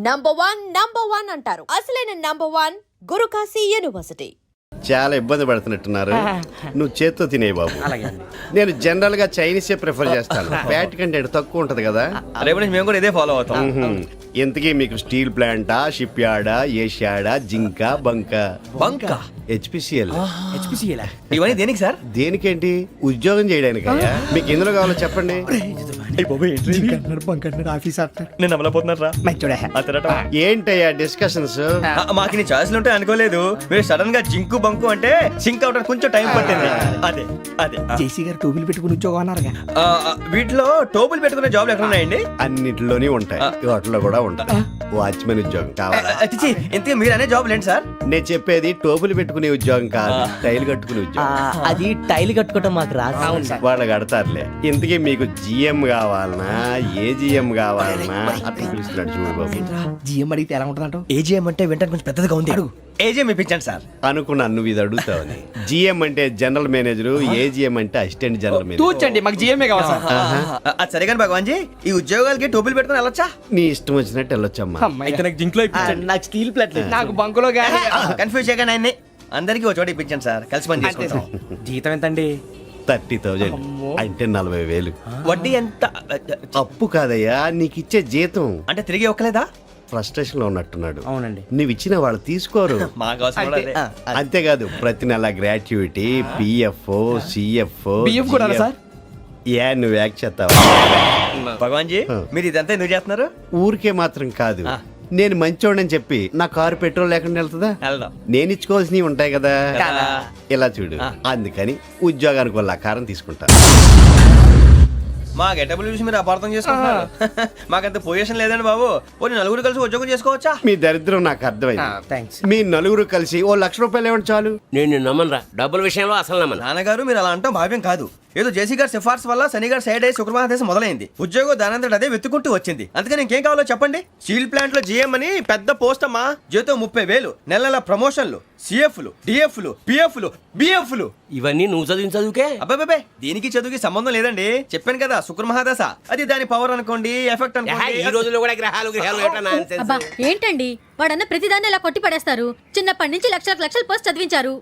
Number one అంటారు. అసలైన number 1 Guru Kashi university. చాలా ఇబ్బంది పడుతున్నట్టున్నారు. నువ్వు చేత్తో తినే బాబు. నేను జనరల్ గా చైనీసే ప్రిఫర్ చేస్తాను. ఫ్యాట్ కంటెంట్ తక్కువ ఉంటది కదా. రేపు నుంచి మేము కూడా ఇదే ఫాలో అవుతాం. ఇంతకీ మీకు స్టీల్ ప్లాంటా, షిప్ యార్డా, ఏషియాడా, జింక, బంకా? హెచ్పిసిఎల్. ఇవన్నీ దేనికి సార్? దేనికేంటి? ఉద్యోగం చేయడానికి. మీకు ఎందులో కావాలో చెప్పండి. నేను అమలపోతున్నారా? ఏంటయ్యా డిస్కషన్స్? మాకు నీ ఛాయిస్లు ఉంటాయి అనుకోలేదు. మీరు సడన్ గా జింకు బంకు అంటే సింక్ అవడానికి కొంచెం టైం పట్టింది. అదే అదే జేసీ గారు టోబుల్ పెట్టుకుని ఉద్యోగం అన్నారుగా. వీటిలో టోపులు పెట్టుకునే జాబ్లు ఎక్కడ ఉన్నాయండి? అన్నిటిలోనే ఉంటాయి, వాటిలో కూడా ఉంటాయి. వాచ్మెన్ ఉద్యోగం కావాలా? ఇంతకీ మీరు అనే జాబ్ ఏంటి సార్? నేను చెప్పేది టోపులు పెట్టుకునే ఉద్యోగం కాదు, టైల్ కట్టుకునే ఉద్యోగం. అది టైల్ కట్టుకోవటం మాకు రాదు. వాళ్ళు కడతారులే. ఇంతకీ మీకు జిఎం కావాలనా, ఏ జిఎం కావాలనా? అట్లా పిలుస్తున్నాడు చూడు బాబు. జిఎం అడిగితే ఎలా ఉంటుందంట? ఏజీఎం అంటే వెంటనే కొంచెం పెద్దదిగా ఉంది. అడుగు. ఏజీఎం ఇప్పించండి సార్. అనుకున్నాను నువ్వు ఇది అడుగుతావని. జిఎం అంటే జనరల్ మేనేజర్, ఏజిఎం అంటే అసిస్టెంట్ జనరల్ మేనేజర్. తూచండి, మాకు జిఎంఏ కావాలి సార్. అది సరే కానీ భగవాన్ జీ, ఈ ఉద్యోగాలకి టోపులు పెట్టుకుని వెళ్ళొచ్చా? నీ ఇష్టం వచ్చినట్టు వెళ్ళొచ్చమ్మా. నాకు స్టీల్ ప్లేట్, నాకు బంకులో గానీ. కన్ఫ్యూజ్ చేయగానే ఆయన్ని అందరికీ ఒక చోట ఇప్పించండి సార్, కలిసి పని చేసుకుంటాం. జీతం ఎంతండి? 30,000 అంటే 40,000. వడ్డీ ఎంత? అప్పు కాదయ్యా, నీకు ఇచ్చే జీతం. అంటే తిరిగి ఒక్కలేదా? ఫ్రస్ట్రేషన్ లో ఉన్నట్టున్నాడు. అవునండి. నువ్వు ఇచ్చిన వాళ్ళు తీసుకోరు. మాకు అవసరం కూడా అదే. అంతేకాదు ప్రతి నెల గ్రాట్యుటీ, పిఎఫ్, సిఎఫ్. బియ్యం కూడా సార్? ఏ నువ్వు యాక్ట్ చేస్తావా? భగవాన్ జీ, మీరు ఇదంతా ఎందుకు చేస్తున్నారు? ఊరికే మాత్రం కాదు, నేను మంచోడని చెప్పి నా కారు పెట్రోల్ లేకుండా వెళ్తుందా? వెళ్దాం. నేను ఇచ్చుకోవాల్సినవి ఉంటాయి కదా. ఇలా చూడు, అందుకని ఉద్యోగానికి వాళ్ళ ఆకారం తీసుకుంటా. మా గెటబుల్ చూసి మీరు అపార్థం చేసుకుంటున్నారు. మాకంత పొజిషన్ లేదండి బాబు. ఓ నలుగురు కలిసి ఉద్యోగం చేసుకోవచ్చా? మీ దరిద్రం నాకు అర్థమైంది. మీ నలుగురు కలిసి ఓ ₹1,00,000 ఇవ్వండి చాలు. నేను నమ్మనరా, డబ్బుల విషయంలో అసలు నమ్మను. నాన్నగారు మీరు అలా అంటాం భావ్యం కాదు. ఏదో జేసీ గారి సిఫార్సు వల్ల శని గారు సైడ్ అయ్యి శుక్రవారం మొదలైంది. ఉద్యోగం దానంతటి అదే వెతుకుంటూ వచ్చింది. అందుకని ఇంకేం కావాలో చెప్పండి. స్టీల్ ప్లాంట్ లో జిఎం అని పెద్ద పోస్ట్ అమ్మా. జీతం 30,000, నెల నెల ప్రమోషన్లు, సిఎఫ్లు, డిఎఫ్లు, పిఎఫ్లు, బిఎఫ్లు. ఇవన్నీ నువ్వు చదివిన చదువుకే? అబ్బాబే, దీనికి చదువుకి సంబంధం లేదండి. చెప్పాను కదా, శుక్ర మహాదశ. అది దాని పవర్ అనుకోండి, ఎఫెక్ట్ అనుకోండి. ఈ రోజుల్లో కూడా గ్రహాలు అబ్బా ఏంటండి వాడన్న ప్రతిదాన్ని ఇలా కొట్టి పడేస్తారు. చిన్నప్పటి నుంచి లక్షల పోస్ట్ చదివించారు.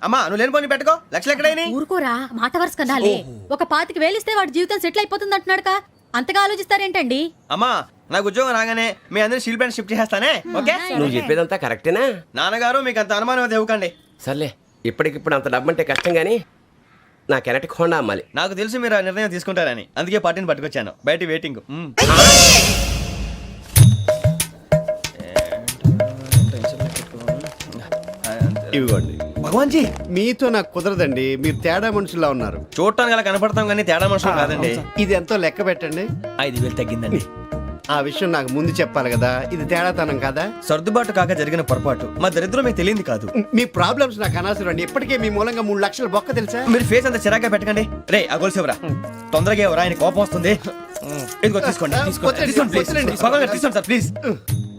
అమ్మా నువ్వు లేని పోనీ పెట్టుకో. లక్షలు ఎక్కడైనా ఊరుకోరా, మాట వరుస కదాలే. ఒక 25,000 ఇస్తే వాడి జీవితం సెటిల్ అయిపోతుంది అంటున్నాడుగా. అంతగా ఆలోచిస్తారేంటండి? అమ్మా నాకు ఉద్యోగం రాగానే మీ అందరూ స్టీల్ ప్లాంట్ షిఫ్ట్ చేస్తానే. ఓకే, నువ్వు చెప్పేదంతా కరెక్టేనా? నాన్నగారు మీకు అంత అనుమానం అయితే ఇవ్వకండి. సర్లే, ఇప్పటికిప్పుడు అంత డబ్బు అంటే కష్టం గానీ నా కెనటిక్ హోండా అమ్మాలి. నాకు తెలుసు మీరు ఆ నిర్ణయం తీసుకుంటారని, అందుకే పార్టీని పట్టుకొచ్చాను. బయట వెయిటింగ్. ఇవ్వండి. భగవాన్ జీ, మీతో నాకు కుదరదండి, మీరు తేడా మనుషుల్లా ఉన్నారు. చూడటానికి అలా కనపడతాం కానీ తేడా మనుషులు కాదండి. ఇది ఎంతో లెక్క పెట్టండి. 5,000 తగ్గిందండి. ఆ విషయం నాకు ముందు చెప్పాలి కదా. ఇది తేడాతనం కదా. సర్దుబాటు కాక జరిగిన పొరపాటు. మా దరిద్రం మీకు తెలియదు కాదు. మీ ప్రాబ్లమ్స్ నాకు అనవసరం అండి. ఇప్పటికే మీ మూలంగా 3 లక్షల బొక్క తెలుసా? మీరు ఫేస్ అంత చిరాగ్గా పెట్టకండి. రే ఆ గొలుసేవరా, తొందరగా ఎవరా, ఆయన కోపం వస్తుంది. ఇదిగో తీసుకోండి. తీసుకోండి సార్ ప్లీజ్.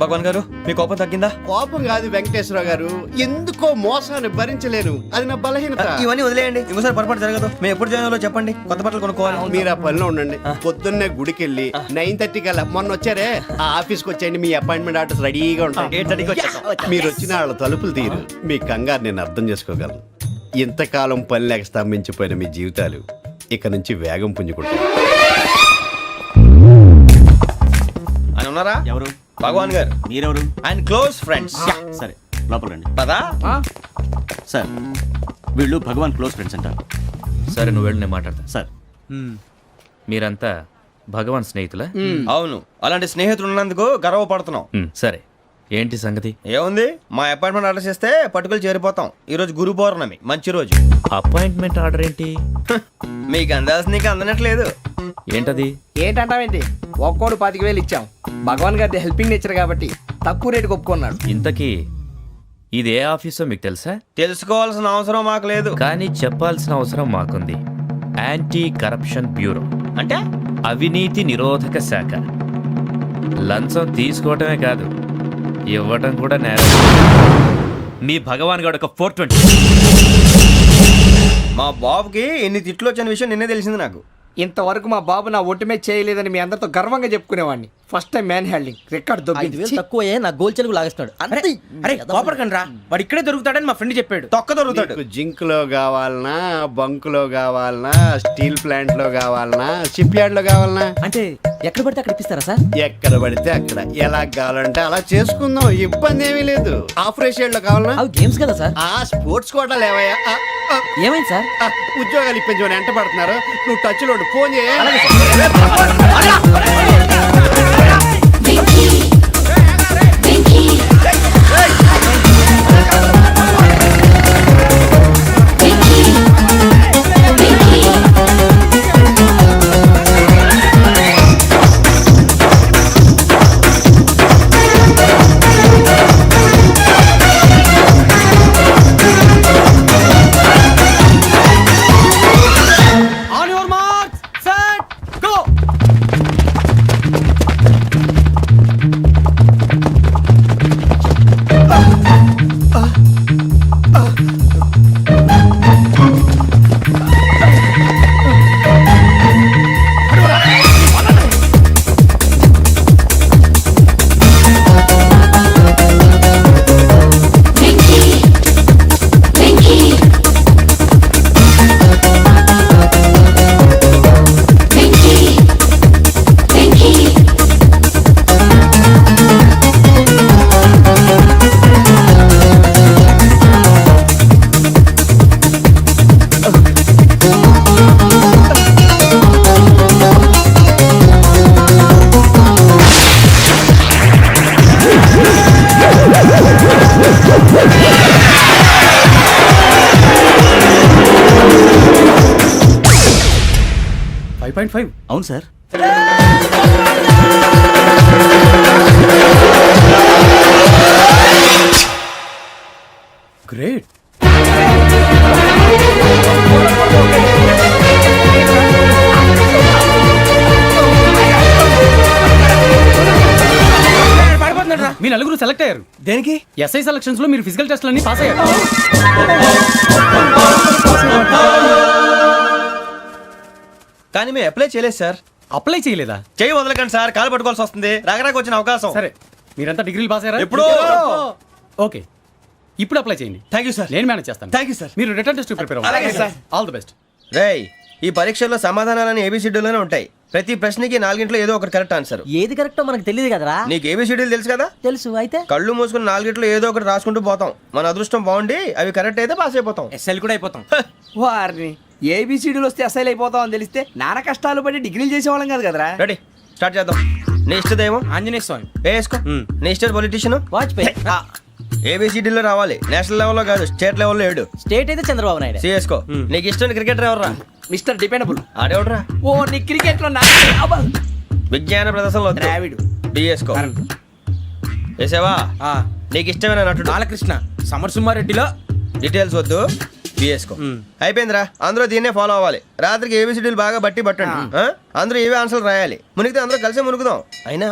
భగవాన్ గారు మీ కోపం తగ్గిందా? కోపం కాదు వెంకటేశ్వరరావు గారు, ఎందుకో మోసాన్ని భరించలేను. అది నా బలహీనత. ఇవన్నీ వదిలేయండి, ఇంకోసారి పొరపాటు జరగదు. మేము ఎప్పుడు జాయిన్ అవ్వాలో చెప్పండి, కొత్త బట్టలు కొనుక్కోవాలి. మీరు ఆ పనిలో ఉండండి. పొద్దున్నే గుడికి వెళ్ళి 9:30 కల్లా, మొన్న వచ్చారే ఆ ఆఫీస్కి వచ్చేయండి. మీ అపాయింట్మెంట్ ఆర్డర్స్ రెడీగా ఉంటాయి. 8:30కి వచ్చేస్తాం. మీరు వచ్చిన వాళ్ళ తలుపులు తీరు. మీ కంగారు నేను అర్థం చేసుకోగలను. ఇంతకాలం పని లేక స్తంభించిపోయిన మీ జీవితాలు ఇక నుంచి వేగం పుంజుకుంటాయి. ఆయన ఉన్నారా? ఎవరు? భగవాన్ గారు. మీరెవరు? ఆయన క్లోజ్ ఫ్రెండ్స్. సరే లోపల రండి. పదా సార్, వీళ్ళు భగవాన్ క్లోజ్ ఫ్రెండ్స్ అంటారు. సరే నువ్వు వెళ్ళి నేను మాట్లాడతా. సార్, మీరంతా భగవాన్ స్నేహితులా? అవును, అలాంటి స్నేహితులు ఉన్నందుకు గర్వపడుతున్నాం. సరే ఏంటి సంగతి? ఏముంది, మా అపాయింట్మెంట్ ఆర్డర్ చేస్తే పట్టుకులు చేరిపోతాం. ఈ రోజు గురు పౌర్ణమి, మంచి రోజు. అపాయింట్మెంట్ ఆర్డర్ ఏంటి? మీకు అందాల్సి నీకు అందనట్లేదు. ఏంటది? ఏంటంటావేంటి? ఒక్కోడు 25,000 ఇచ్చాం. భగవాన్ గారి హెల్పింగ్ నేచర్ కాబట్టి తక్కువ రేటుకి ఒప్పుకున్నాడు. ఇంతకీ ఇది ఏ ఆఫీసో మీకు తెలుసా? తెలుసుకోవాల్సిన అవసరం మాకు లేదు, కానీ చెప్పాల్సిన అవసరం మాకుంది. యాంటీ కరప్షన్ బ్యూరో అంటే అవినీతి నిరోధక శాఖ. లంచం తీసుకోవటమే కాదు, ఇవ్వటం కూడా నేరం. మీ భగవాన్ గారు ఒక 420. మా బాబుకి ఎన్ని తిట్లు వచ్చిన విషయం నిన్నే తెలిసింది నాకు. ఇంతవరకు మా బాబు నా ఒట్టుమే చేయలేదని మీ అందరితో గర్వంగా చెప్పుకునేవాడిని. First time man handing record దొబ్బింది. తక్కువ నా గోల్ చెలుగు లాగేస్తున్నాడు. అరే కోపడకండి రా, వాడు ఇక్కడే దొరుకుతాడని మా ఫ్రెండ్ చెప్పాడు. తొక్క దొరుకుతాడు. మీకు జింక్ లో కావాలనా, బంక్ లో కావాలనా, స్టీల్ ప్లాంట్ లో కావాలనా, షిప్ యార్డ్ లో కావాలనా? అంటే ఎక్కడ పడితే అక్కడ ఇప్పిస్తారా సార్? ఎక్కడ పడితే అక్కడ, ఎలా కావాలంటే అలా చేసుకుందాం, ఇబ్బంది ఏమీ లేదు. ఆపరేషన్ లో కావాలనా? అవి గేమ్స్ కదా సార్? ఆ స్పోర్ట్స్ కోటా లేవయ్యా. ఏమైంది సార్? ఉద్యోగాలు ఇప్పించమని ఎంట పడుతున్నారు. నువ్వు టచ్ లో ఫోన్ చేయ. On your marks, set, go. అవును సార్. గ్రేట్. మీ నలుగురు సెలెక్ట్ అయ్యారు. దేనికి? ఎస్ఐ సెలక్షన్స్ లో మీరు ఫిజికల్ టెస్ట్ అన్ని పాస్ అయ్యారు. కానీ మేము అప్లై చేయలేదు సార్. అప్లై చేయలేదా? చేయి వదలకండి సార్, కాలు పట్టుకోవాల్సి వస్తుంది. రాగరాకు వచ్చిన అవకాశం. సరే, మీరంతా డిగ్రీలు పాస్ అయ్యారా? ఎప్పుడో. ఓకే, ఇప్పుడు అప్లై చేయండి. Thank you sir. నేను మేనేజ్ చేస్తాను. Thank you sir. మీరు రిటర్న్ టెస్ట్ ప్రిపేర్ అలాగే అవ్వండి. సార్. All the best. రేయ్, ఈ పరీక్షల్లో సమాధానాలని ఏబిసిడ్యూల్లోనే ఉంటాయి. ప్రతి ప్రశ్నకి 4 ఏదో ఒకటి కరెక్ట్ ఆన్సర్. ఏది కరెక్టో మనకు తెలియదు కదరా? నీకు ఏబిసిడ్యూల్ తెలుసు కదా? తెలుసు. అయితే కళ్ళు మూసుకుని 4 ఏదో ఒకటి రాసుకుంటూ పోతాం. మన అదృష్టం బాగుండి అవి కరెక్ట్ అయితే పాస్ అయిపోతాం. ఎస్ఎల్ కూడా అయిపోతాం. వారిని ఏబిసిడీలు వస్తే ఎస్ఐలు అయిపోతాం అని తెలిస్తే నాన్న కష్టాలు పడి డిగ్రీలు చేసేవాళ్ళం కాదు కదరా. రెడీ, స్టార్ట్ చేద్దాం. నీ ఇష్టదేమో ఆంజనేయ స్వామి. వేసుకో. నీ ఇష్ట పొలిటీషియన్ వాజ్పేయి. ఏబిసిడీలో రావాలి. నేషనల్ లెవెల్లో కాదు, స్టేట్ లెవెల్లో 7. స్టేట్ అయితే చంద్రబాబు నాయుడు. సిఎస్కో. నీకు ఇష్టం క్రికెటర్ ఎవర్రా? Mister dependable. ఆడేవడరా? ఓ నీ క్రికెట్ లో విజ్ఞాన ప్రదర్శనలో ద్రావిడు. బిఎస్కో. వేసావా? నీకు ఇష్టమైన నటుడు? బాలకృష్ణ. సమర్ సుమారెడ్డిలో డీటెయిల్స్ వద్దు, బిఎస్కో. అయిపోయిందిరా. అందరూ దీన్నే ఫాలో అవ్వాలి. రాత్రికి ఏబిసిడీలు బాగా బట్టి పట్టండి. అందరూ ఏవే ఆన్సర్లు రాయాలి. మునిగితే అందరూ కలిసి మునుగుదాం. అయినా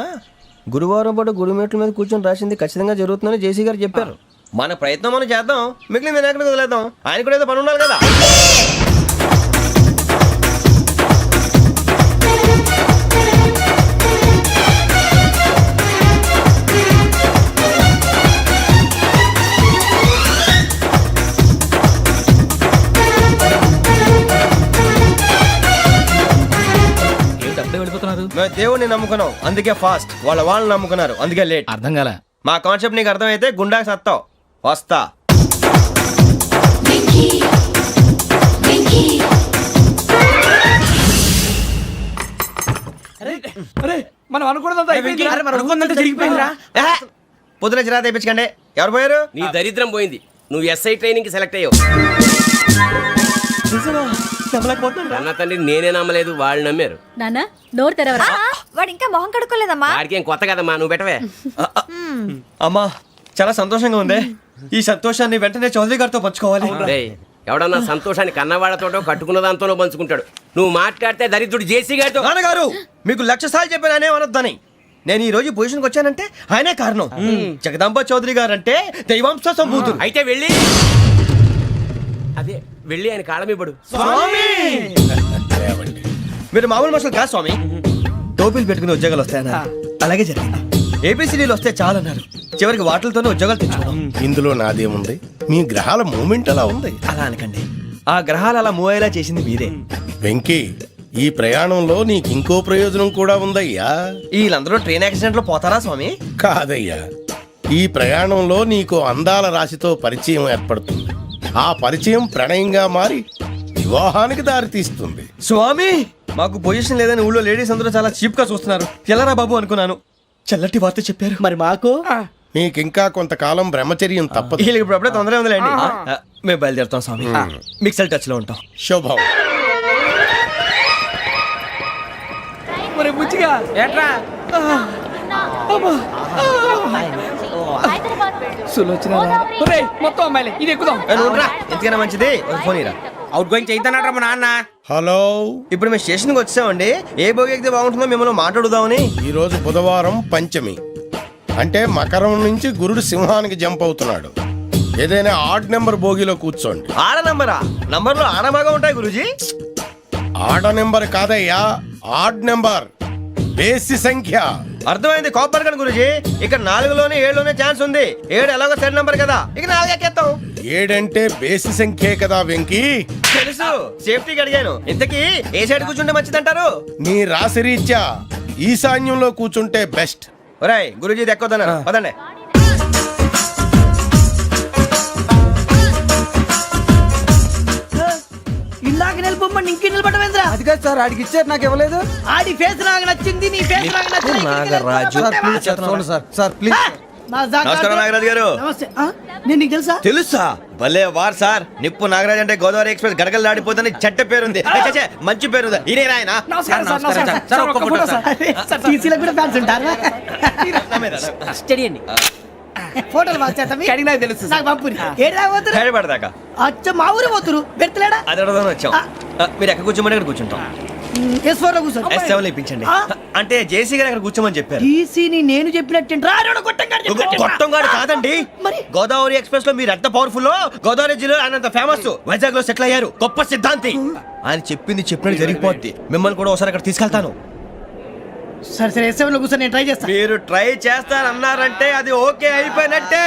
గురువారం పాటు గురుమేట్ల మీద కూర్చొని రాసింది ఖచ్చితంగా జరుగుతుందని జేసీ గారు చెప్పారు. మన ప్రయత్నం మనం చేద్దాం, మిగిలింది నేను ఎక్కడికి వదిలేద్దాం. ఆయన కూడా ఏదో పని ఉండాలి కదా. మేము దేవుడిని నమ్ముకున్నాం, అందుకే ఫాస్ట్. వాళ్ళని నమ్ముకున్నారు, అందుకే లేట్. అర్థం కాల. మా కాన్సెప్ట్ నీకు అర్థమైతే గుండాకి సత్తావు. వస్తా. మనం అనుకున్నదంతా జరిగిపోయిందిరా. పొద్దున చిరా తెప్పించకండి. ఎవరు పోయారు? నీ దరిద్రం పోయింది. నువ్వు ఎస్ఐ ట్రైనింగ్ కి సెలెక్ట్ అయ్యావు. అన్న తండ్రి నేనే నమ్మలేదు, వాళ్ళు నమ్మారు. నాన్న నోరు తెరవరా? వాడు ఇంకా మొహం కడుక్కోలేదమ్మా. వాడికి ఏం కొత్త కదమ్మా, నువ్వు పెట్టవే. అమ్మా, చాలా సంతోషంగా ఉంది. ఈ సంతోషాన్ని వెంటనే చౌదరి గారితో పంచుకోవాలి. డేయ్, ఎవడన్నా సంతోషాన్ని కన్నవాళ్లతోటో కట్టుకున్న దాంతోనో పంచుకుంటాడు. నువ్వు మాట్లాడితే దరిద్రుడు జేసీ గారితో. నాన్నగారు, మీకు 1,00,000 సార్లు చెప్పాను అనొద్దని. నేను ఈ రోజు పొజిషన్కి వచ్చానంటే ఆయనే కారణం. జగదాంబ చౌదరి గారు అంటే దైవాంశ సంభూతుడు. అయితే వెళ్ళి అదే వెళ్ళి ఆయన కాళ్ళమివ్వడు. మీరు మామూలు మనుషులు కాదు స్వామి. టోపీలు పెట్టుకుని ఉద్యోగాలు వస్తాయన్నారు, అలాగే జరిగింది. ఏపీసీడీలు వస్తే చాలన్నారు, చివరికి వాటిలతోనే ఉద్యోగాలు తెచ్చుకున్నాం. ఇందులో నాదేముంది, మీ గ్రహాల మూమెంట్ అలా ఉంది. అలా అనకండి, ఆ గ్రహాలు అలా మూవ్ అయ్యేలా చేసింది మీరే. వెంకీ, ఈ ప్రయాణంలో నీకు ఇంకో ప్రయోజనం కూడా ఉందయ్యా. వీళ్ళందరూ ట్రైన్ యాక్సిడెంట్ లో పోతారా స్వామి? కాదయ్యా, ఈ ప్రయాణంలో నీకు అందాల రాశితో పరిచయం ఏర్పడుతుంది. ఆ పరిచయం ప్రణయంగా మారి వివాహానికి దారితీస్తుంది. స్వామి, మాకు పొజిషన్ లేదని ఊళ్ళో లేడీస్ అందరూ చాలా చీప్ గా చూస్తున్నారు. ఎలారా బాబు అనుకున్నాను, చల్లటి వార్త చెప్పారు. మరి మాకు నీకింకా కొంతకాలం బ్రహ్మచర్యం తప్పదు. వీళ్ళకి ఇప్పుడు అప్పుడే తొందరగా ఉందిలేండి. మేము బయలుదేరుతాం స్వామి, మిక్సెల్ టచ్ లో ఉంటాం. శుభం. మరి బుచ్చిగా ఏట్రా సులోచన మొత్తం అమ్మాయిలే, ఇది ఎక్కుదాం. ఎందుకైనా మంచిది ఒక ఫోన్ ఇరా. అవుట్ గోయింగ్ చేద్దానట్రా మా నాన్న. హలో, ఇప్పుడు మేము స్టేషన్కి వచ్చామండి. ఏ బోగి ఎక్కితే బాగుంటుందో మిమ్మల్ని మాట్లాడుదామని. ఈరోజు బుధవారం పంచమి, అంటే మకరం నుంచి గురుడు సింహానికి జంప్ అవుతున్నాడు. ఏదైనా ఆడ్ నెంబర్ బోగిలో కూర్చోండి. ఆడ నంబరా? నంబర్లో ఆడమాగా ఉంటాయి గురూజీ. ఆడ నెంబర్ కాదయ్యా, ఆడ్ నెంబర్, బేసి సంఖ్య. అర్థమైంది, కాపర్ కానీ గురూజీ. ఇక్కడ 4లోనే 7లోనే ఛాన్స్ ఉంది. 7 ఎలాగో సెడ్ నంబర్ కదా, ఇక 4 ఎక్కేస్తాం. 7 అంటే బేసి సంఖ్యే కదా వెంకీ. తెలుసు, సేఫ్టీకి అడిగాను. ఇంతకీ ఏ సైడ్ కూర్చుంటే మంచిదంటారు? నీ రాశి రీత్యా ఈశాన్యంలో కూర్చుంటే బెస్ట్. ఒరాయ్ గురూజీ దెక్కొద్దన్నారు, పదండి. ఇందాక నిలబొమ్మని ఇంకే నిలబడమేంద్రా? అది కాదు సార్, ఆడికి ఇచ్చారు, నాకు ఇవ్వలేదు. ఆడి ఫేస్ నాకు నచ్చింది, నీ ఫేస్ నాకు నచ్చింది. నాగరాజు. Sir please. నమస్కారం నాగరాజు గారు. నమస్తే. నేను నీకు తెలుసా? తెలుసా? భలే వార్ సార్. నిప్పు నాగరాజ్ అంటే గోదావరి ఎక్స్ప్రెస్ గడగలు దాడిపోతుంది చెడ్డ పేరుంది. ఛే, మంచి పేరు. ఈయన ఆయన నమస్కారం సార్, నమస్కారం సార్. ఒక్క ఫోటో సార్. సార్ టీసీలో కూడా ఫ్యాన్స్ ఉంటారా? స్టడీ అండి. ఫోటోలు మార్చేస్తాం. కడిగి నాకు తెలుసు నాకు పంపుని. ఏడు రాబోతురు? హైదరాబాద్ అచ్చ మా ఊరు పోతురు. పెడతలేడా? అది అడగదామని వచ్చాం. మీరు ఎక్కడ కూర్చోమని అక్కడ కూర్చుంటాం. S4 లో కూర్చో. S7 ఇప్పించండి. అంటే జేసీ గారు అక్కడ కూర్చోమని చెప్పారు. టీసీని నేను చెప్పినట్టు గొట్టంగాడు కాదండి, మరి గోదావరి ఎక్స్ప్రెస్ లో మీరు ఎంత పవర్ఫుల్, గోదావరి జిల్లా ఆయన ఫేమస్, వైజాగ్ లో సెటిల్ అయ్యారు, గొప్ప సిద్ధాంతి. ఆయన చెప్పింది చెప్పినట్టు జరిగిపోద్ది. మిమ్మల్ని కూడా ఒకసారి అక్కడ తీసుకెళ్తాను. సరే సరే, S7 లో కూర్చొని నేను ట్రై చేస్తాను. మీరు ట్రై చేస్తారన్నారంటే అది ఓకే అయిపోయినట్టే.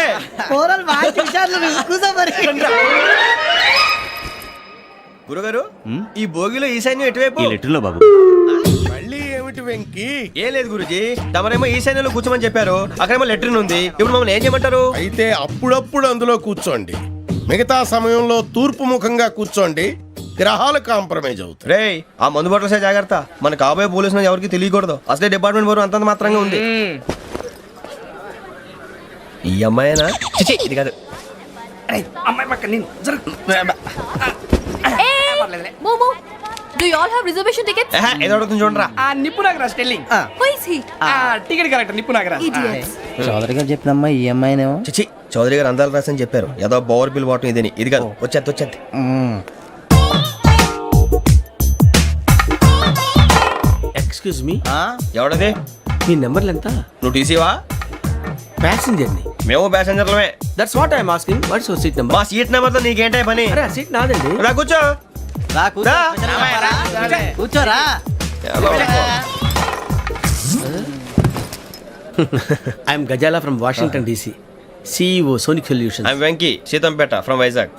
గురుగారు, ఈ భోగిలో ఈశాన్యం ఎటువైపు? ఈ లెటర్లో బాబు. మళ్ళీ ఏమిటి వెంకీ? ఏం లేదు గురుజీ, తమరేమో ఈశాన్యంలో కూర్చోమని చెప్పారు, అక్కడేమో లెటర్ ఉంది. ఇప్పుడు మమ్మల్ని ఏం చేయమంటారు? అయితే అప్పుడప్పుడు అందులో కూర్చోండి, మిగతా సమయంలో తూర్పు ముఖంగా కూర్చోండి. గ్రహాలు కాంప్రమైజ్ అవుతాయి. రే, ఆ మందు బట్టలసే జాగ్రత్త. మన కాబోయే పోలీసులు ఎవరికి తెలియకూడదు. అసలే డిపార్ట్మెంట్ బోరు అంతంత మాత్రంగా ఉంది. ఈ అమ్మాయినా? చిచి, ఇది కాదు. అమ్మాయి పక్క నేను Momo, do you all have reservation tickets? ఏదో అడుగుతుంది చూడరా. ఆ నిప్పు Nagaraj telling. Who is he? Ticket correct, నిప్పు నాగరాజ్. Idiots. చౌదరి గారు చెప్పినమ్మా ఈ అమ్మాయినేమో. చిచి, చౌదరి గారు అందాలు రాసని చెప్పారు. ఏదో బోర్ బిల్ వాటం ఇదని. ఇది కాదు, వచ్చేది. Excuse me, ఎవడది? మీ నెంబర్లు ఎంత? నువ్వు టీసీవా? ప్యాసింజర్ ని. మేము ప్యాసెంజర్లమే. That's what I'm asking. What's your seat number? మా సీట్ నెంబర్ తో నీకేంటే పని? అరే, ఆ సీట్ నాదండి. రా కూర్చో. రా. కూర్చోరా. I'm Gazala from Washington DC, CEO Sonic solution. I'm Venky, Seethampeta from Vizag.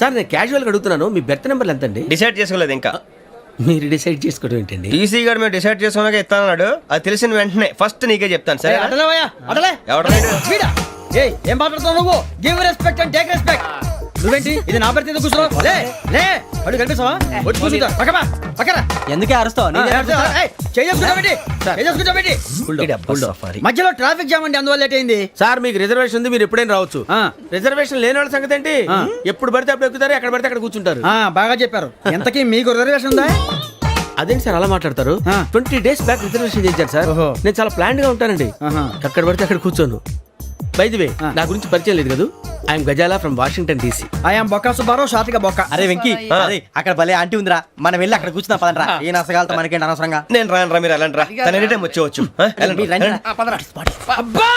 Sir, నేను క్యాజువల్గా అడుగుతున్నాను, మీ బెర్త్ నెంబర్లు ఎంత అండి? డిసైడ్ చేసుకోలేదు ఇంకా. మీరు డిసైడ్ చేసుకోవడం ఏంటండి? టీసీ గారు మేము డిసైడ్ చేసుకున్నాక ఇస్తానన్నాడు. అది తెలిసిన వెంటనే ఫస్ట్ నీకే చెప్తాను. సరే? ఎవరు? ఏం మాట్లాడుతావు నువ్వు? Give respect and take respect. నువ్వేంటి ఇది నా పరిస్థితి కూర్చున్నావు? లే లే, అడుగు కనిపిస్తావా? వచ్చి కూర్చుంటా. పక్కన ఎందుకే అరుస్తావు? మధ్యలో ట్రాఫిక్ జామ్ అండి, అందువల్ల లేట్ అయింది. సార్, మీకు రిజర్వేషన్ ఉంది, మీరు ఎప్పుడైనా రావచ్చు. రిజర్వేషన్ లేని వాళ్ళ సంగతి ఏంటి? ఎప్పుడు పడితే అప్పుడు ఎక్కుతారు, ఎక్కడ పడితే అక్కడ కూర్చుంటారు. బాగా చెప్పారు. ఎంతకీ మీకు రిజర్వేషన్ ఉందా? అదేంటి సార్ అలా మాట్లాడతారు? 20 days బ్యాక్ రిజర్వేషన్ చేశారు సార్. నేను చాలా ప్లాన్డ్ గా ఉంటానండి, ఎక్కడ పడితే అక్కడ కూర్చోను. బై ది వే, నా గురించి పరిచయం లేదు కదా, I'm Gazala from Washington DC. I'm Bokka Subbarao, షార్ట్గా బొక్క. అరే వెంకీ, అక్కడ భలే ఆంటీ ఉందిరా, మనం వెళ్ళి అక్కడ కూర్చున్నా పదంరా. ఏ నసగాలతో మనకేంటి అనవసరంగా. నేను రాను, మీరు వెళ్ళండి రా. తన ఎనీ టైం వచ్చేవచ్చు. అబ్బా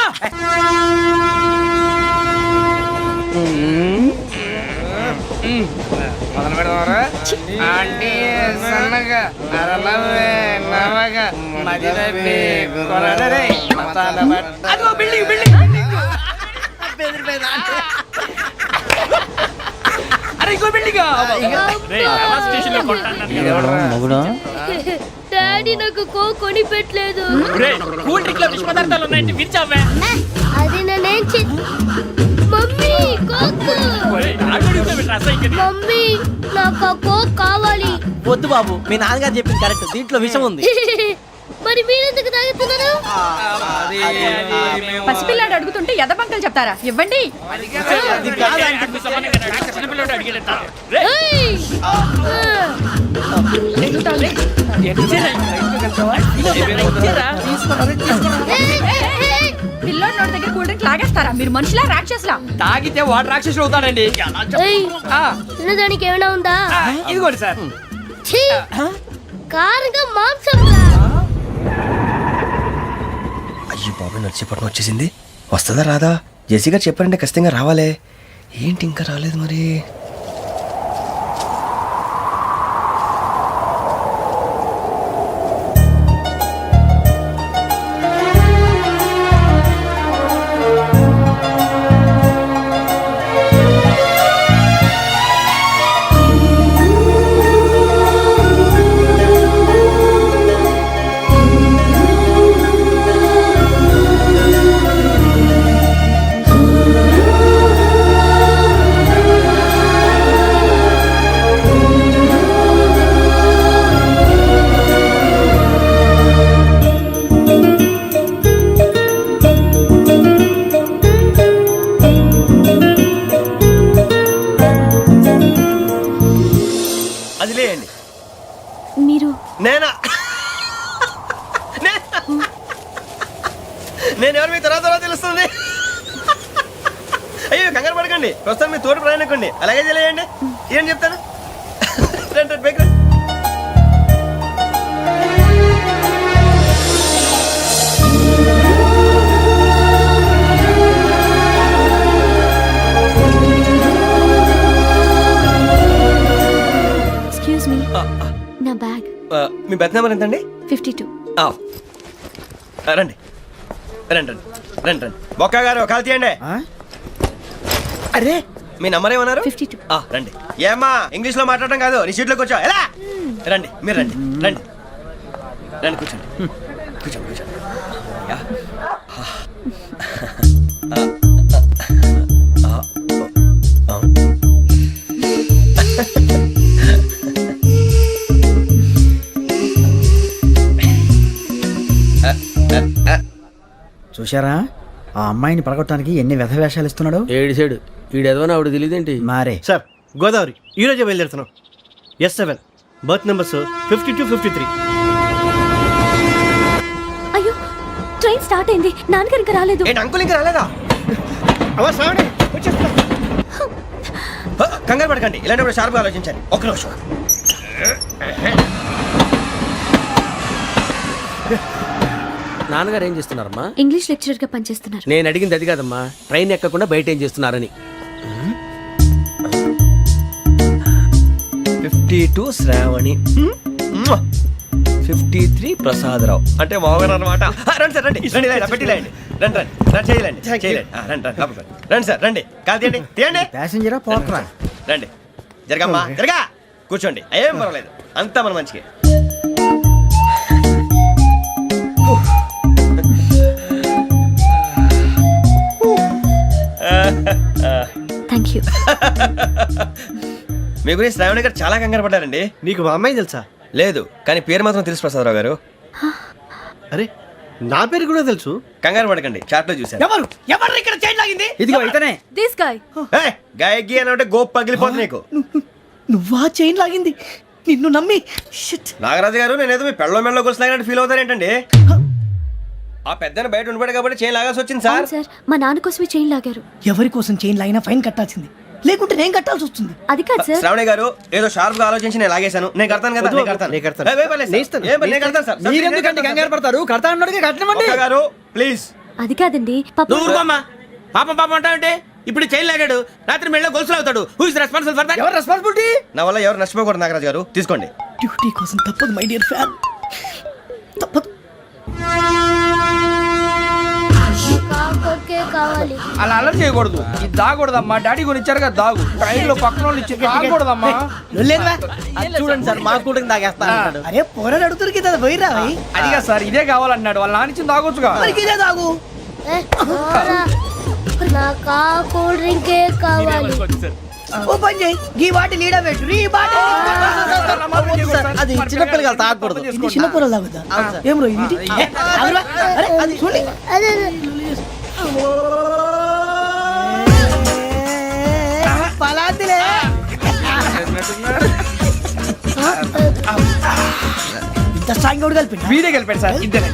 మొదలు పెడదామరా ఆంటీ సన్నగా నరలవే నవగా మది తప్పి కొరడరే అదిగో బిల్డింగ్ బిల్డింగ్ అరే ఇంకో బిల్డింగ్ డాడీ నాకు కో కొని పెట్టలేదు కూల్ డ్రింక్ లో విష పదార్థాలు ఉన్నాయంటే విరిచావే. అది నేనేం మమ్మీ కోక్ మమ్మీ నాకు ఆ కోక్ కావాలి. వద్దు బాబు, మీ నాన్నగారు చెప్పింది కరెక్ట్, దీంట్లో విషయం ఉంది. మరి మీరెందుకు తాగుతున్నారు? పసిపిల్లాడు అడుగుతుంటే ఎదబంకలు చెప్తారా? ఇవ్వండి. ఏయ్! పిల్లోడి నోటి దగ్గర కూల్ డ్రింక్ లాగేస్తారా? మీరు మనుషులా రాక్షసులా? తాగితే వాడు రాక్షసుడు అవుతాడండి. ఏయ్! తినడానికి ఏమైనా ఉందా? ఇదిగోండి సార్. ఛీ! కారంగా మాంసంలా. అయ్యో బాబు నడిచేపట్నం వచ్చేసింది. వస్తుందా రాదా? జెసి గారు చెప్పారంటే ఖచ్చితంగా రావాలే. ఏంటి ఇంకా రాలేదు మరి? అది లేయండి. మీరు నేనా? నేను ఎవరు మీ తర్వాత తెలుస్తుంది. అయ్యో కంగారు పడకండి, ప్రస్తుతం మీ తోటి ప్రయాణకండి. అలాగే తెలియండి. ఏం చెప్తాను రండి బైక్ రండి. ఎక్స్క్యూజ్ మీ, నా బ్యాగ్. మీ బెత్ నెంబర్ ఎంతండి? 52. రండి రండి రండి రండి రండి. బొక్క గారు కాల్ తీయండి. అరే మీ నంబర్ ఏమన్నారు? 52. రండి. ఏమ్మా ఇంగ్లీష్ లో మాట్లాడడం కాదు, నీ సీట్లోకి వచ్చా. ఎలా రండి, మీరు రండి రండి రండి, కూర్చోండి కూర్చోండి కూర్చోండి. యా. చూశారా ఆ అమ్మాయిని పడగొట్టడానికి ఎన్ని వ్యధ వేషాలు ఇస్తున్నాడు. ఏడు సైడు ఈడెదవని ఆవిడ తెలియదేంటి. మారే సార్ గోదావరి ఈరోజే బయలుదేరుతున్నాం. S7 berth numbers 52, 53. అయ్యో, ట్రైన్ స్టార్ట్ అయింది. నాన్నగారు ఇంకా రాలేదు. ఏంటి అంకుల్ ఇంకా రాలేదా? కంగారు పడకండి, ఇలాంటప్పుడు షార్ప్గా ఆలోచించండి. ఒక్క నిమిషం. నాన్నగారు ఏం చేస్తున్నారమ్మా? ఇంగ్లీష్ లెక్చరర్ గా పనిచేస్తున్నారు. నేను అడిగింది అది కాదమ్మా, ట్రైన్ ఎక్కకుండా బయట ఏం చేస్తున్నారని. 52 శ్రావణి, 53 ప్రసాదరావు అంటే మామగారు అనమాట. రండి సార్ రండి రండి, పెట్టి లేండి. రండి రండి రండి, చేయలేండి చేయలేండి. రండి రండి లోపలికి రండి సార్, రండి కాల్ తీయండి తీయండి. ప్యాసింజరా పోట్రా. రండి జరగమ్మా జరగా, కూర్చోండి. ఏం పర్వాలేదు, అంతా మన మంచికి. Thank you. మీ గురించి శ్రావణి గారు చాలా కంగారు పడ్డారండి. నీకు మా అమ్మాయి తెలుసా? లేదు, కానీ పేరు మాత్రం తెలుసు ప్రసాదరావు గారు. అరే నా పేరు కూడా తెలుసు. కంగారు పడకండి, చాట్ లో చూశాను. ఎవరు ఎవరు ఇక్కడ చైన్ లాగింది? ఇదిగో ఇతనే. This guy. గాయకి అని అంటే గోప్ పగిలిపోతుంది నీకు. నువ్వా చైన్ లాగింది? నిన్ను నమ్మి. నాగరాజు గారు, నేనేదో మీ పెళ్ళ మెళ్ళలో గురిసిలాగినట్టు ఫీల్ అవుతారేంటండి? ఆ పెద్దని బయట ఉండిపోయాడు కాబట్టి చైన్ లాగాల్సి వచ్చింది సార్. సార్, మా నాన్న కోసమే చైన్ లాగారు. ఎవరి కోసం చైన్ లాగినా ఫైన్ కట్టాల్సింది, లేకుంటే నేను కట్టాల్సి వస్తుంది. అది కాదు సార్. శ్రావణి గారు ఏదో షార్ప్ గా ఆలోచించి నేను లాగేశాను. నేను కడతాను కదా, నేను కడతాను. నేను కడతాను సార్. మీరెందుకంటే కంగారు పడతారు? కడతా అన్నాడుగా, కట్టమండి. గారు ప్లీజ్. అది కాదండి, నువ్వు ఊరుకోమ్మా. పాపం పాపం అంటావంటే ఇప్పుడు చైన్ లాగాడు, రాత్రి మెళ్ళ గొలుసులు అవుతాడు. Who is responsible for that? ఎవరు రెస్పాన్సిబిలిటీ? నా వల్ల ఎవరు నష్టపోకూడదు నాగరాజు గారు, తీసుకోండి. డ్యూటీ కోసం తప్పదు మై డియర్ ఫ్యాన్, తప్పదు. అలా అలర్ట్ చేయకూడదు. ఇది దాగకూడదమ్మా. డాడీ కొని ఇచ్చారు కదా దాగు. ట్రైన్లో పక్కన వాళ్ళు ఇచ్చి దాగకూడదమ్మా. చూడండి సార్, మా కూడా తాగేస్తా. అరే పోరాడు అడుగుతారు కదా, పోయిరా. అదిగా సార్, ఇదే కావాలన్నాడు. వాళ్ళ నానిచ్చింది తాగొచ్చుగా. ఇదే తాగు. నాకు కూల్ డ్రింకే కావాలి. ఓ పని చేయి, ఈ బాటి లీడ పెట్టు. ఈ బాటి అది చిన్నపిల్లలు తాగకూడదు, ఇది చిన్నపిల్లలు తాగుతా. ఏం రో ఇది? అరే అది చూడండి. పలాతిలే ఇంత స్ట్రాంగ్ కూడా కలిపి వీడే గెలిపాడు సార్. ఇద్దరే.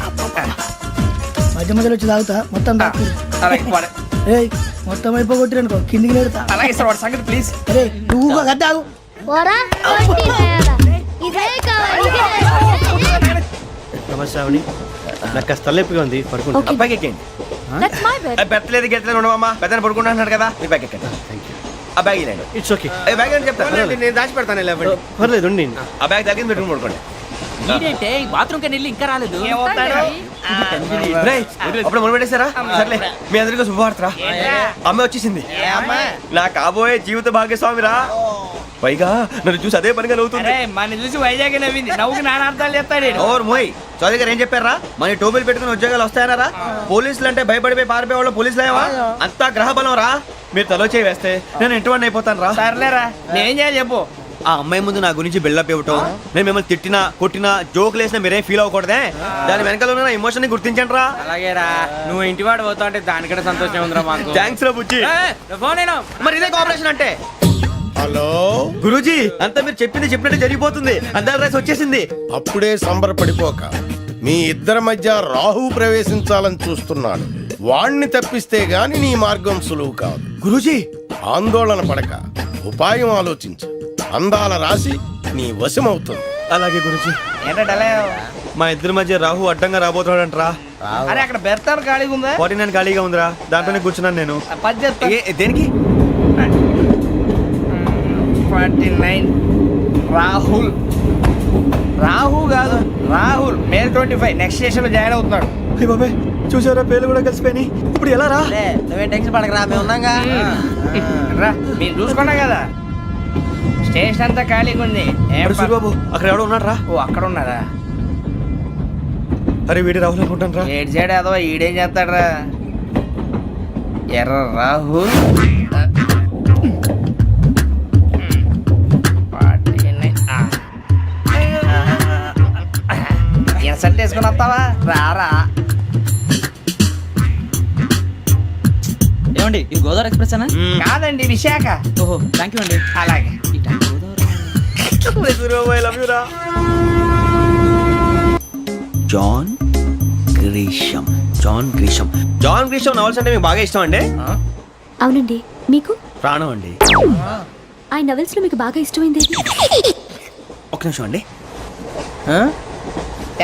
మధ్య మధ్యలో వచ్చి తాగుతా మొత్తం తాగు. అలాగే వాడు- ఏయ్ మొత్తం అయిపోగొట్టి అనుకో కిందికి నేడుతా. అలాగే సార్, వాడు సంగతి ప్లీజ్. అరే నువ్వు గద్ద తాగు. ఇదే కావాలి. నమస్కారం, నాకు కాస్త తలెప్పిగా ఉంది, పడుకుంటా. అబ్బాయికి ఎక్కండి. That's my bed. బెత్తలేదు గెత్తలేదు ఉండవమ్మా. పెద్దని పడుకుంటున్నాడు కదా, మీరు బ్యాగ్ ఎక్కండి. ఆ బ్యాగ్ ఇలాండి. ఇట్స్ ఓకే, బ్యాగ్ అని చెప్తాను. నేను దాచి పెడతాను. పర్లేదు ఉండి. ఆ బ్యాగ్ తగ్గింది పెట్టుకుని పడుకోండి. బాత్రూమ్ కి వెళ్ళి ఇంకా రాలేదు. రేయ్, అప్పుడు మొదలు పెట్టేశారా? సర్లే, మీ అందరికీ శుభవార్తరా. అమ్మ వచ్చేసింది. నా కాబోయే జీవిత భాగ్యస్వామిరా. పైగా నన్ను చూసి అదే పనిగా నవ్వుతుంది. మన చూసి వైజాగ్ నవ్వింది. నవ్వుకి నాన్న అర్థాలు చెప్తాడు. ఓర్ మోయ్, చౌదరి గారు ఏం చెప్పారా? మన టోబీలు పెట్టుకుని ఉద్యోగాలు వస్తాయనరా? పోలీసులు అంటే భయపడిపోయి పారిపోయే వాళ్ళు పోలీసులేవా? అంతా గ్రహ బలం రా. మీరు తలో చేయి వేస్తే నేను ఇంటివాడిని అయిపోతాను రా. సర్లేరా, నేనేం చేయాలి చెప్పు. ఆ అమ్మాయి ముందు నా గురించి బిల్డప్ ఇవ్వటం, నేను మిమ్మల్ని తిట్టినా కొట్టినా జోకులు వేసినా మీరేం ఫీల్ అవ్వకూడదే. దాని వెనకాల ఉన్న ఎమోషన్ ని గుర్తించండి రా. అలాగేరా, నువ్వు ఇంటివాడు పోతా అంటే దానికంటే సంతోషం ఉందిరా మాకు. థ్యాంక్స్ రా బుజ్జి. ఫోన్ అయినా మరి ఇదే కోఆపరేషన్ అంటే. హలో, గురూజీ, అంతా మీరు చెప్పింది చెప్పినట్టు జరిగిపోతుంది. అందాల రైస్ వచ్చేసింది. అప్పుడే సంబరపడిపోక. మీ ఇద్దరి మధ్య రాహు ప్రవేశించాలని చూస్తున్నాడు. వాణ్ణి తప్పిస్తే గాని నీ మార్గం సులువు కాదు. గురూజీ, ఆందోళన పడక, ఉపాయం ఆలోచించు. అందాల రాశి నీ వశమవుతుంది. అలాగే గురూజీ. ఏంటంటే మా ఇద్దరి మధ్య రాహు అడ్డంగా రాబోతున్నాడంట్రా. అరే అక్కడ బెర్తాను ఖాళీగా ఉందా? 49 ఖాళీగా ఉందిరా, దాంట్లోనే కూర్చున్నాను నేను. పది చెప్తా. దేనికి? 49 రాహుల్. రాహు కాదు, రాహుల్. మే 25 నెక్స్ట్ స్టేషన్ లో జాయిన్ అవుతున్నాడు. అయ్య బాబాయ్, చూసారా పేర్లు కూడా కలిసిపోయినాయి. ఇప్పుడు ఎలా రా? నువ్వేం టెన్షన్ పడకరా, మేము ఉన్నాగా. రా, మీరు చూసుకున్నా కదా. స్టేషన్ అంతా ఖాళీగా ఉంది. అరే సూరిబాబు, అక్కడ ఎవడో ఉన్నాడు రా. ఓ అక్కడ ఉన్నారా? అరే వీడి రాహుల్ అనుకుంటాను రా. ఏడు సైడ్ ఏదో ఈడేం చేస్తాడరా? ఎర్ర రాహుల్. ఇన్సల్ట్ వేసుకుని వస్తావా? రారా. ఏమండి ఇది గోదావరి ఎక్స్ప్రెస్ అనా? కాదండి, విశాఖ. ఓహో థ్యాంక్ యూ అండి. అలాగే. సూరిబాబు, ఐ లవ్ యు రా. John Grisham. John Grisham. John Grisham novels అంటే మీకు బాగా ఇష్టం అండి? అవునండి, మీకు? ప్రాణం అండి. ఆ నవెల్స్ లో మీకు బాగా ఇష్టమైంది? ఒక్క నిమిషం అండి.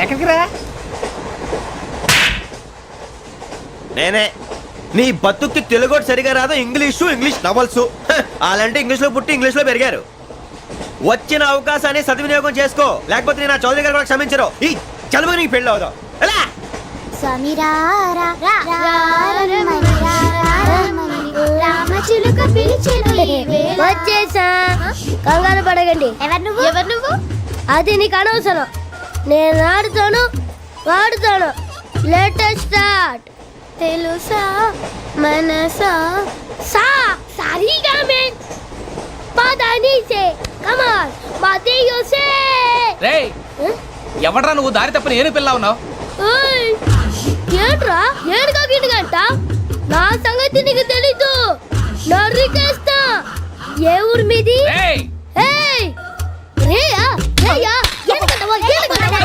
ఎక్కడికి రా? నేనే. నీ బతుక్కి తెలుగు సరిగా రాదు, ఇంగ్లీష్ నవల్స్. అలాంటి ఇంగ్లీష్ లో పుట్టి ఇంగ్లీష్ లో పెరిగారు. వచ్చిన అవకాశాన్ని సద్వినియోగం చేసుకో, లేకపోతే నేను నా చౌదరి గారు కూడా క్షమించరు. ఈ చదువు నీకు పెళ్ళి అవుదాం. ఎలా? వచ్చేసా, కంగారు పడకండి. ఎవరు నువ్వు? అది నీకు అనవసరం. నేను ఆడుతాను, వాడుతాను. Latest start. తెలుసా మనసా సా సారీగా మెన్ పదని సే కమాన్ మాదేయో సే. రేయ్, ఎవడ్రా నువ్వు? దారి తప్పని ఏను పిల్ల ఉన్నావు. ఓయ్, ఏంట్రా ఏడుగా గిడుగంట? నా సంగతి నీకు తెలీదు. నరికేస్తా. ఏ ఊరు మీది? రేయ్, ఏయ్ రేయా రేయా ఏడుగంటవా ఏడుగంటవా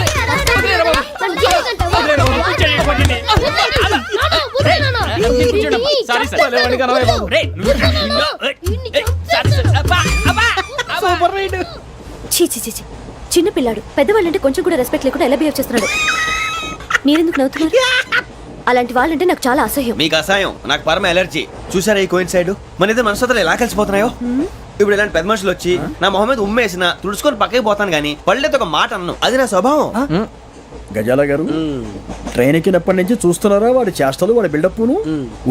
చిన్న పిల్లాడు, పెద్దవాళ్ళంటే కొంచెం కూడా రెస్పెక్ట్ లేకుండా ఎలా బిహేవ్ చేస్తున్నాడు? మీరెందుకు నవ్వుతున్నారు? అలాంటి వాళ్ళంటే నాకు చాలా అసహ్యం. మీకు అసహాయం, నాకు పరమ ఎలర్జీ. చూసారా ఈ కోయిన్ సైడ్ మన ఇద్దరు మనస్తత్వాలు ఎలా కలిసిపోతున్నాయో. ఇప్పుడు ఇలాంటి పెద్ద మనుషులు వచ్చి నా మొహం మీద ఉమ్మేసిన తుడుచుకొని పక్కకి పోతాను కానీ పళ్ళేతో ఒక మాట అన్ను, అది నా స్వభావం. గజాల గారు ట్రైన్ ఎక్కినప్పటి నుంచి చూస్తున్నారా వాడి చేష్టలు, వాడి బిల్డప్ను.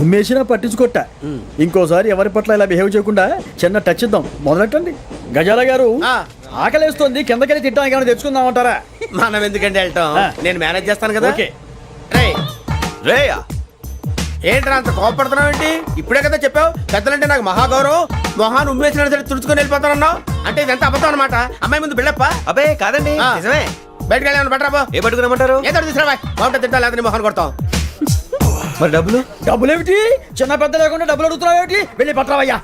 ఉమ్మేసినా పట్టించుకోట. ఇంకోసారి ఎవరి పట్ల ఇలా బిహేవ్ చేయకుండా చిన్న టచ్ ఇద్దాం, మొదలెట్టండి. గజాల గారు ఆకలేస్తుంది, కిందకెళ్ళి తిట్టడానికి ఏమైనా తెచ్చుకుందామంటారా? మనం ఎందుకంటే వెళ్తాం, నేను మేనేజ్ చేస్తాను కదా. ఓకే. రేయా ఏంట్రా అంత కోపడుతున్నావు ఏంటి? ఇప్పుడే కదా చెప్పావు పెద్దలంటే నాకు మహాగౌరవం, మొహాన్ని ఉమ్మేసిన సరే తుడుచుకొని వెళ్ళిపోతానన్నావు. అంటే ఇదంతా అబద్ధం అనమాట. అమ్మాయి ముందు బిల్డప్ప. అబ్బే కాదండి, నిజమే. బయటకు వెళ్ళి బట్రాబో. ఏ పట్టుకురమ్మంటారు? ఏదో తీసుకురా, బాగుంటుంది తింటా, లేదా మొహాన్ని కొడతాం. మరి డబ్బులు? డబ్బులు ఏమిటి? చిన్న పెద్ద లేకుండా డబ్బులు అడుగుతున్నావు ఏమిటి? వెళ్ళి పట్టరావయ్యా.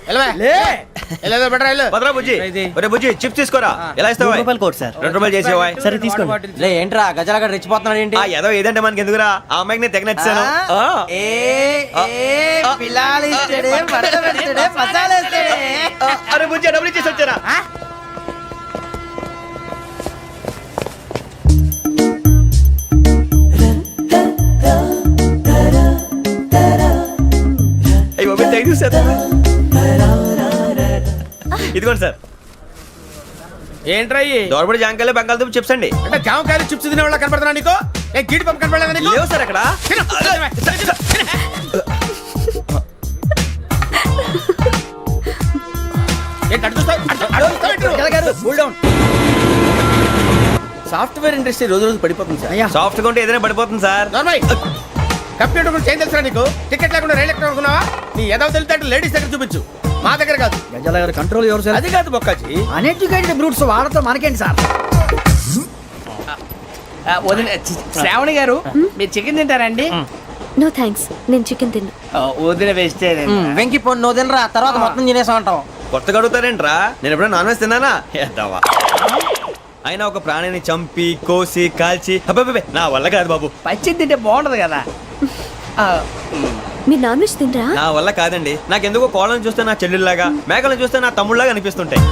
బట్రా వెళ్ళు. భద్రా బుజ్జి, ఒరే బుజ్జి చిప్స్ తీసుకోరా. ఎలా ఇస్తావా? Court sir. 2 రూపాయలు చేసేవా? సరే తీసుకోండి. లే ఏంట్రా గజాల గారు రెచ్చిపోతున్నాడు ఏంటి? ఆ ఏదో ఏదంటే మనకి ఎందుకురా, ఆ అమ్మాయికి నేను తెగ నచ్చాను. అరే బుజ్జి డబ్బులు ఇచ్చేసి వచ్చారా? ఇదిగోండి సార్. ఏంట్రా దోరబడి జాంకాయలు బంగాళదుంప చిప్స్ అండి. అంటే జామకాయలు చిప్స్ తినే వాళ్ళ కనపడుతున్నా నీకు? ఏ గీడి పంపు కనపడలేదా నీకు? లేవు సార్ అక్కడ. సాఫ్ట్వేర్ ఇండస్ట్రీ రోజు రోజు పడిపోతుంది సార్. సాఫ్ట్ గా ఉంటే ఏదైనా పడిపోతుంది సార్. కంప్యూటర్ గురించి ఏం తెలుసా నీకు? టికెట్ లేకుండా రైలు ఎక్కడ అనుకున్నావా? నీ ఏదో తెలితే లేడీస్ దగ్గర చూపించు, మా దగ్గర కాదు. గజాల గారు కంట్రోల్ ఎవరు సార్? అది కాదు బొక్కాజీ. అన్ఎడ్యుకేటెడ్ బ్రూట్స్ వాళ్ళతో మనకేంటి సార్? శ్రావణి గారు మీరు చికెన్ తింటారండి? నో థ్యాంక్స్, నేను చికెన్ తిన్నా. వదిన వేస్తే వెంకి పొన్ను నువ్వు తినరా, తర్వాత మొత్తం తినేసా ఉంటాం. కొత్తగా అడుగుతారేంట్రా? నేను ఎప్పుడైనా నాన్ వెజ్ తిన్నానా? ఎద్దావా. అయినా ఒక ప్రాణిని చంపి కోసి కాల్చి అబ్బబ్బే నా వల్ల కాదు బాబు. పచ్చి తింటే బాగుంటది కదా. మీరు నాన్ వెజ్ తినరా? నా వల్ల కాదండి. నాకెందుకో కోళ్ళని చూస్తే నా చెల్లెళ్ళలాగా, మేకలను చూస్తే నా తమ్ముళ్ళలాగా అనిపిస్తుంటాయి.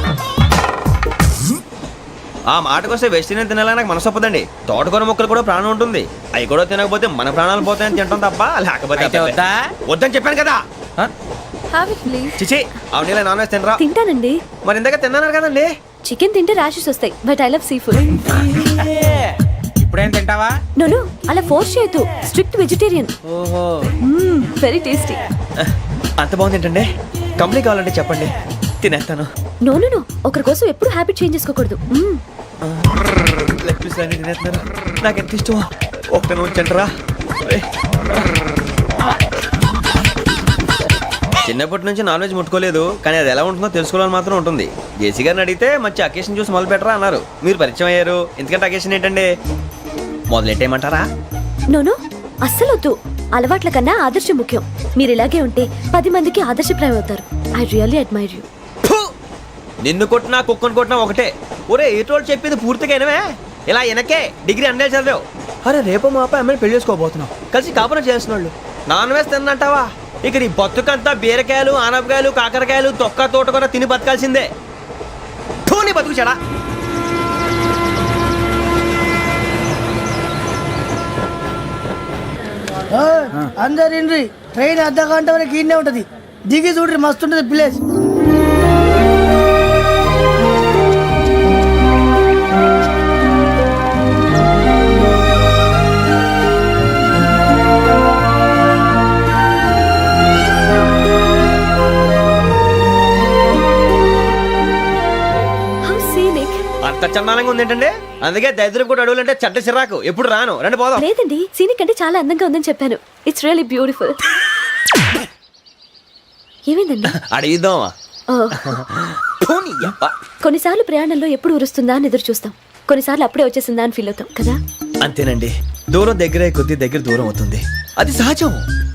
ఆ మాటకొస్తే వెస్టిరియన్ తినాలని నాకు మనసు ఒప్పదండి. తోటకూర మొక్కలు కూడా ప్రాణం ఉంటుంది, అవి కూడా తినకపోతే మన ప్రాణాలు పోతాయని తింటాం తప్ప లేకపోతే వద్దని చెప్పాను కదా. Have it please. చిచి అవునీ నాన్ వెజ్ తినరా? తింటానండి. మరి ఇందాక తిన్నాను కదండి. చికెన్ తింటే ర్యాషెస్ వస్తాయి, but I love sea food. ఇప్పుడేం తింటావా? నో అలా ఫోర్స్ చేయొద్దు, స్ట్రిక్ట్ వెజిటేరియన్. ఓహో, వెరీ టేస్టీ. అంత బాగుంది ఏంటండి? కంప్లీట్ కావాలంటే చెప్పండి, తినేస్తాను. నో ఒకరి కోసం ఎప్పుడు హ్యాబిట్ చేంజ్ చేసుకోకూడదు. లెగ్ పీస్ అన్ని తినేస్తున్నారు, నాకు ఎంత ఇష్టం. ఒకటే ఉంచండిరా. చిన్నప్పటి నుంచి నాన్ వెజ్ ముట్టుకోలేదు, కానీ అది ఎలా ఉంటుందో తెలుసుకోవాలని మాత్రం ఉంటుంది. జేసీ గారిని అడిగితే మంచి అకేషన్ చూసి మొదలు పెట్టరా అన్నారు. మీరు పరిచయం అయ్యారు, ఎందుకంటే అకేషన్ ఏంటండి? మొదలెట్టేయమంటారా? నో అస్సలు వద్దు. అలవాట్ల కన్నా ఆదర్శం ముఖ్యం. మీరు ఇలాగే ఉంటే 10 మందికి ఆదర్శప్రాయం అవుతారు. I really admire you. నిన్ను కొట్టినా కుక్కను కొట్టినా ఒకటే. ఒరే ఏటోళ్ళు చెప్పింది పూర్తిగా వినవే. ఇలా వెనకే డిగ్రీ అన్నే చదివావు. అరే రేపు మా అబ్బాయి అమ్మాయిని పెళ్లి చేసుకోబోతున్నావు, కలిసి కాపురం చేసిన వాళ్ళు నాన్ వెజ్ తిన్నంటావా? ఇక నీ బతుకంతా బీరకాయలు, ఆనపకాయలు, కాకరకాయలు, తొక్క తోట కూడా తిని బతకాల్సిందే. నీ బతుకు చెడా. అందరు ఇండ్రి, ట్రైన్ అర్ధ గంట వరకు ఇన్నే ఉంటది. దిగి చూడ్రి, మస్తు ఉంటది ప్లేస్. అంత చందానంగా ఉంది ఏంటంటే? అందుకే దరిద్రం కూడా అడవులంటే చెడ్డ చిరాకు. ఎప్పుడు రాను, రండి పోదాం. లేదండి, సీనిక్ అంటే చాలా అందంగా ఉందని చెప్పాను. It's really beautiful. ఏమైందండి? అడిగిద్దామా? కొన్నిసార్లు ప్రయాణంలో ఎప్పుడు ఉరుస్తుందా అని ఎదురు చూస్తాం, కొన్నిసార్లు అప్పుడే వచ్చేసిందా అని ఫీల్ అవుతాం కదా. అంతేనండి, దూరం దగ్గరే కొద్ది దగ్గర దూరం అవుతుంది, అది సహజం.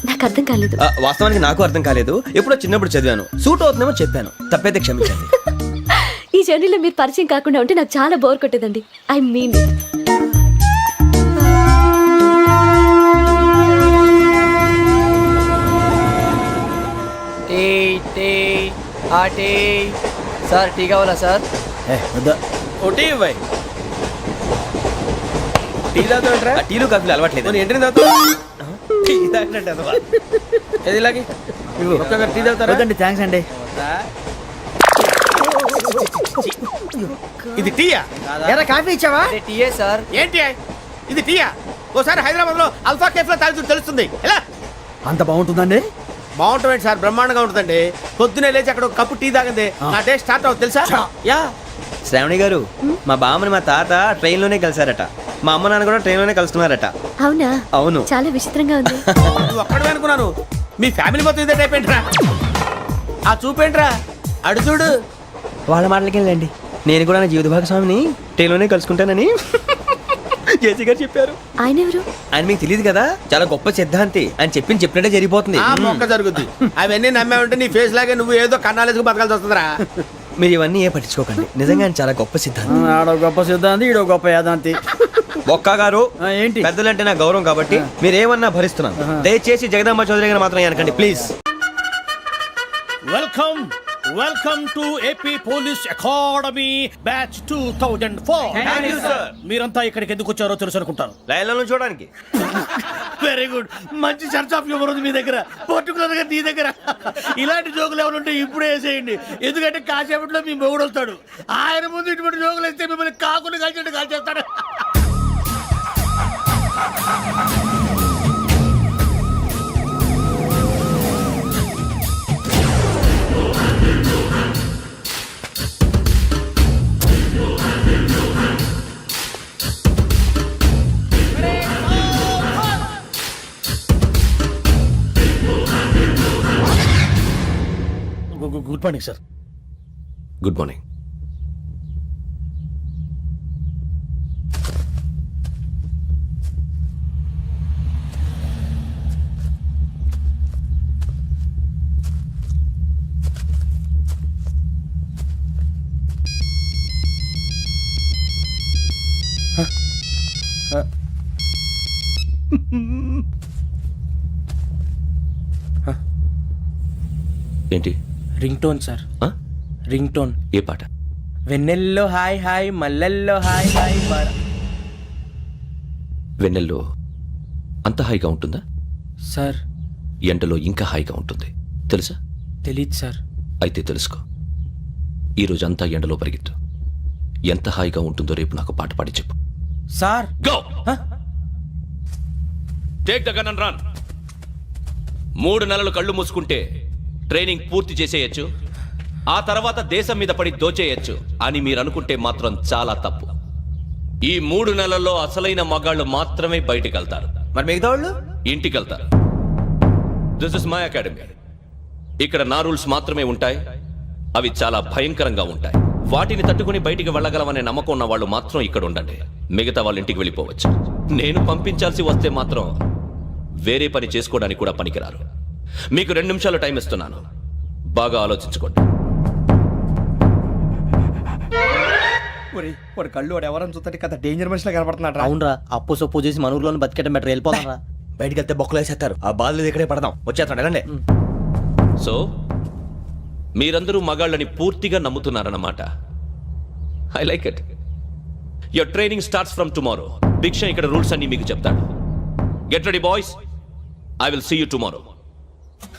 నాకు అర్థం కాలేదు. వాస్తవానికి నాకు అర్థం కాలేదు. ఎప్పుడో చిన్నప్పుడు చదివాను, సూట్ అవుతుందేమో చెప్పాను, తప్పైతే క్షమించండి. ఈ జర్నీలో మీరు పరిచయం కాకుండా ఉంటే నాకు చాలా బోర్ కొట్టేదండి. ఐ మీన్ సార్ టీ కావాలా సార్? టీలు కాఫీలు అలవాట్లేదు. ఏంటి తాగుతావు? ఏది ఇలాగే ఒక్కొక్కరు టీ తాగుతారా? థ్యాంక్స్ అండి. ఇది టీయా? ఎరా కాఫీ ఇచ్చావా? TA sir. ఏంటి ఇది టీయా? ఓసారి హైదరాబాద్ లో అల్ఫా కేఫ్ లో తాగుతూ తెలుస్తుంది. ఎలా అంత బాగుంటుందండి? బాగుంటుంది సార్, బ్రహ్మాండంగా ఉంటుందండి. పొద్దునే లేచి అక్కడ ఒక కప్పు టీ తాగింది నా డే స్టార్ట్ అవుతుంది తెలుసా? యా. శ్రావణి గారు, మా బామ్మని మా తాత ట్రైన్ లోనే కలిసారట. మా అమ్మ నాన్న కూడా ట్రైన్ లోనే కలుస్తున్నారట. అవునా? అవును. చాలా విచిత్రంగా ఉంది. నువ్వు ఒక్కడే అనుకున్నాను, మీ ఫ్యామిలీ మొత్తం ఇదే టైప్ ఏంట్రా? ఆ చూపేంట్రా, అడు చూడు. వాళ్ళ మాటలకి వెళ్ళండి. నేను కూడా నా జీవిత భాగస్వామిని ట్రైన్ లోనే కలుసుకుంటానని జేసీ గారు చెప్పారు. ఆయన ఎవరు? ఆయన మీకు తెలియదు కదా, చాలా గొప్ప సిద్ధాంతి అని చెప్పినట్టే జరిగిపోతుంది. ఆ మొక్క జరుగుద్ది. అవన్నీ నమ్మే ఉంటే నీ ఫేస్ లాగే నువ్వు ఏదో కన్నాలేసుకు బతకాల్సి వస్తుందిరా. మీరు ఇవన్నీ ఏ పట్టించుకోకండి, నిజంగా ఆయన చాలా గొప్ప సిద్ధాంతి. ఆడో గొప్ప సిద్ధాంతి, ఈడో గొప్ప యాదాంతి. ఒక్క గారు ఏంటి? పెద్దలంటే నా గౌరవం కాబట్టి మీరు ఏమన్నా భరిస్తున్నాను. దయచేసి జగదాంబ చౌదరి గారు మాత్రం అనకండి please. Welcome welcome to AP police academy batch 2004. మీరంతా ఇక్కడికి ఎందుకు వచ్చారో తెలుసు అనుకుంటాను. లైన్లో చూడడానికి. వెరీ గుడ్, మంచి చర్చ్ ఆఫ్ హ్యూమర్ ఉంది మీ దగ్గర, పర్టికులర్ గా నీ దగ్గర. ఇలాంటి జోకులు ఏమైనా ఉంటే ఇప్పుడే వేసేయండి, ఎందుకంటే కాసేపట్లో మీ మొగుడు వస్తాడు. ఆయన ముందు ఇటువంటి జోకులు వేస్తే మిమ్మల్ని కాకుండా కాల్చేట్టు కాల్చేస్తాడు. Good morning sir. Good morning. ఏంటి? Ring tone sir. Ring tone. ఏ పాట? వెన్నెల్లో హాయ్ హాయ్, మల్లెల్లో హాయ్ హాయ్. వెన్నెల్లో అంత హాయిగా ఉంటుందా సార్? ఎండలో ఇంకా హాయిగా ఉంటుంది తెలుసా? తెలీదు సార్. అయితే తెలుసుకో, ఈరోజు అంతా ఎండలో పరిగెత్తు. ఎంత హాయిగా ఉంటుందో రేపు నాకు పాట పాడి చెప్పు. Sir go take the gun and run. 3 నెలలు కళ్ళు మూసుకుంటే ట్రైనింగ్ పూర్తి చేసేయచ్చు, ఆ తర్వాత దేశం మీద పడి దోచేయచ్చు అని మీరు అనుకుంటే మాత్రం చాలా తప్పు. ఈ 3 నెలల్లో అసలైన మగాళ్ళు మాత్రమే బయటికి వెళ్తారు. మరి మిగతా వాళ్ళు ఇంటికి వెళ్తారు. This is my academy. ఇక్కడ నా రూల్స్ మాత్రమే ఉంటాయి, అవి చాలా భయంకరంగా ఉంటాయి. వాటిని తట్టుకుని బయటికి వెళ్ళగలమనే నమ్మకం ఉన్న వాళ్ళు మాత్రం ఇక్కడ ఉండండి, మిగతా వాళ్ళు ఇంటికి వెళ్ళిపోవచ్చు. నేను పంపించాల్సి వస్తే మాత్రం వేరే పని చేసుకోవడానికి కూడా పనికిరారు. మీకు 2 నిమిషాలు టైం ఇస్తున్నాను, బాగా ఆలోచించుకోండి. వాడు కళ్ళు వాడు ఎవరైనా చూస్తే కదా డేంజర్ మనిషిలో కనపడుతున్నాడు. అవునరా, అప్పు సొప్పు చేసి మన ఊర్లో బతికేట బెటర్ వెళ్ళిపోతారా. బయటికి వెళ్తే బొక్కలు వేసేస్తారు, ఆ బాధలు ఇక్కడే పడదాం. వచ్చేస్తాడు వెళ్ళండి. సో మీరందరూ మగాళ్ళని పూర్తిగా నమ్ముతున్నారన్నమాట. I like it. Your training starts from tomorrow. Bhiksha ఇక్కడ రూల్స్ అన్ని మీకు చెప్తాడు. Get ready boys, I will see you tomorrow.